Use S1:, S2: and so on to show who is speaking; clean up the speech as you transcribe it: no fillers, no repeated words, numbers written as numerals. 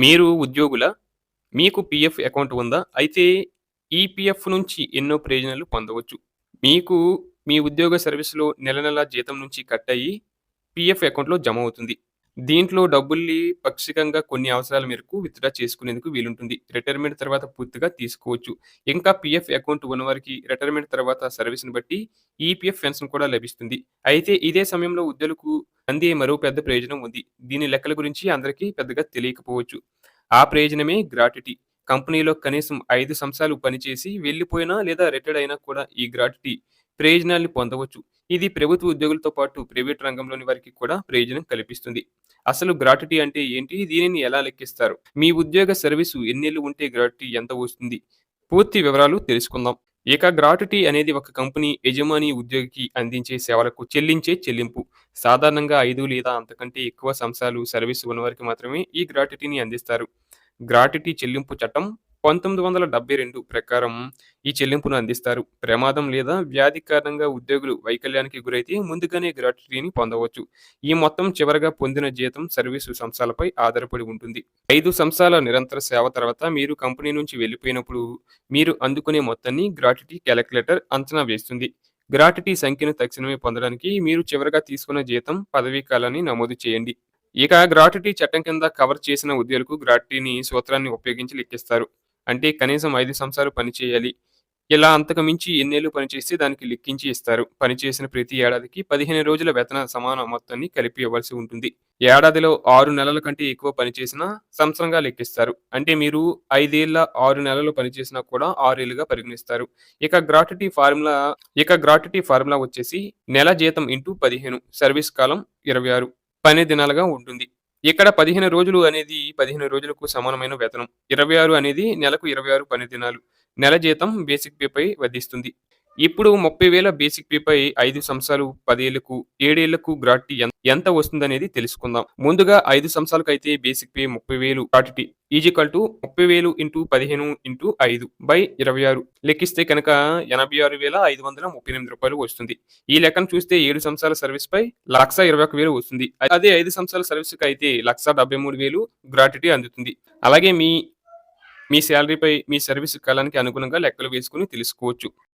S1: మీరు ఉద్యోగులా? మీకు PF account ఉందా? అయితే ఈ పీఎఫ్ నుంచి ఎన్నో ప్రయోజనాలు పొందవచ్చు. మీకు మీ ఉద్యోగ సర్వీస్‌లో నెల నెలా జీతం నుంచి కట్ అయ్యి పీఎఫ్ అకౌంట్‌లో జమ అవుతుంది. దీంట్లో డబ్బుల్ని పాక్షికంగా కొన్ని అవసరాల మేరకు విత్‌డ్రా చేసుకునేందుకు వీలుంటుంది. రిటైర్మెంట్ తర్వాత పూర్తిగా తీసుకోవచ్చు. ఇంకా పీఎఫ్ అకౌంట్ ఉన్నవారికి రిటైర్మెంట్ తర్వాత సర్వీస్‌ని బట్టి ఈపీఎఫ్ పెన్షన్ కూడా లభిస్తుంది. అయితే ఇదే సమయంలో ఉద్యోగులకు అందే మరో పెద్ద ప్రయోజనం ఉంది. దీని లెక్కల గురించి అందరికీ పెద్దగా తెలియకపోవచ్చు. ఆ ప్రయోజనమే గ్రాట్యుటీ. కంపెనీలో కనీసం 5 సంవత్సరాలు పనిచేసి వెళ్లిపోయినా లేదా రిటైర్డ్ అయినా కూడా ఈ గ్రాట్యుటీ ప్రయోజనాల్ని పొందవచ్చు. ఇది ప్రభుత్వ ఉద్యోగులతో పాటు ప్రైవేట్ రంగంలోని వారికి కూడా ప్రయోజనం కల్పిస్తుంది. అసలు గ్రాట్యుటీ అంటే ఏంటి? దీనిని ఎలా లెక్కిస్తారు? మీ ఉద్యోగ సర్వీసు ఎన్నేళ్లు ఉంటే గ్రాట్యుటీ ఎంత వస్తుంది? పూర్తి వివరాలు తెలుసుకుందాం. ఇక గ్రాట్యుటీ అనేది ఒక కంపెనీ యజమాని ఉద్యోగికి అందించే సేవలకు చెల్లించే చెల్లింపు. సాధారణంగా 5 లేదా అంతకంటే ఎక్కువ సంవత్సరాలు సర్వీస్ ఉన్నవారికి మాత్రమే ఈ గ్రాట్యుటీని అందిస్తారు. గ్రాట్యుటీ చెల్లింపు చట్టం 1972 ప్రకారం ఈ చెల్లింపును అందిస్తారు. ప్రమాదం లేదా వ్యాధి కారణంగా ఉద్యోగులు వైకల్యానికి గురైతే ముందుగానే గ్రాట్యుటీని పొందవచ్చు. ఈ మొత్తం చివరగా పొందిన జీతం సర్వీసు సంవత్సరాలపై ఆధారపడి ఉంటుంది. 5 సంవత్సరాల నిరంతర సేవ తర్వాత మీరు కంపెనీ నుంచి వెళ్ళిపోయినప్పుడు మీరు అందుకునే మొత్తాన్ని గ్రాట్యుటీ క్యాలిక్యులేటర్ అంచనా వేస్తుంది. గ్రాట్యుటీ సంఖ్యను తక్షణమే పొందడానికి మీరు చివరగా తీసుకున్న జీతం, పదవీ కాలాన్ని నమోదు చేయండి. ఇక గ్రాట్యుటీ చట్టం కింద కవర్ చేసిన ఉద్యోగులకు గ్రాట్యుటీని సూత్రాన్ని ఉపయోగించి లెక్కిస్తారు. అంటే కనీసం 5 సంవత్సరాలు పనిచేయాలి. ఇలా అంతకు మించి ఎన్నేళ్లు పనిచేస్తే దానికి లెక్కించి ఇస్తారు. పనిచేసిన ప్రతి ఏడాదికి 15 రోజుల వేతన సమాన మొత్తాన్ని కలిపి ఇవ్వాల్సి ఉంటుంది. ఏడాదిలో 6 నెలల కంటే ఎక్కువ పనిచేసినా సంవత్సరంగా లెక్కిస్తారు. అంటే మీరు 5 ఏళ్ల 6 నెలలు పనిచేసినా కూడా 6 ఏళ్లుగా పరిగణిస్తారు. ఇక గ్రాట్యుటీ ఫార్ములా వచ్చేసి నెల జీతం ఇంటూ 15 సర్వీస్ కాలం 26 పని దినాలుగా ఉంటుంది. ఇక్కడ 15 రోజులు అనేది 15 రోజులకు సమానమైన వేతనం. 26 అనేది నెలకు 26 పని దినాలు. నెల జీతం బేసిక్ పేపై వధిస్తుంది. ఇప్పుడు 30,000 బేసిక్ పేపై 5 సంవత్సరాలు, 10 ఏళ్లకు, 7 ఏళ్లకు గ్రాట్యుటీ ఎంత వస్తుందనేది తెలుసుకుందాం. ముందుగా 5 సంవత్సరాలకైతే basic pay 30,000 gratuity is equal to 30,000 into 15 into 5/26 లెక్కిస్తే కనుక రూ. 86,538 వస్తుంది. ఈ లెక్కను చూస్తే 7 సంవత్సరాల సర్వీస్‌పై 1,21,000 వస్తుంది. అదే 5 సంవత్సరాల సర్వీస్‌కి అయితే 1,73,000 గ్రాట్యుటీ అందుతుంది. అలాగే మీ మీ సాలరీపై మీ సర్వీస్ కాలానికి అనుగుణంగా లెక్కలు వేసుకొని తెలుసుకోవచ్చు.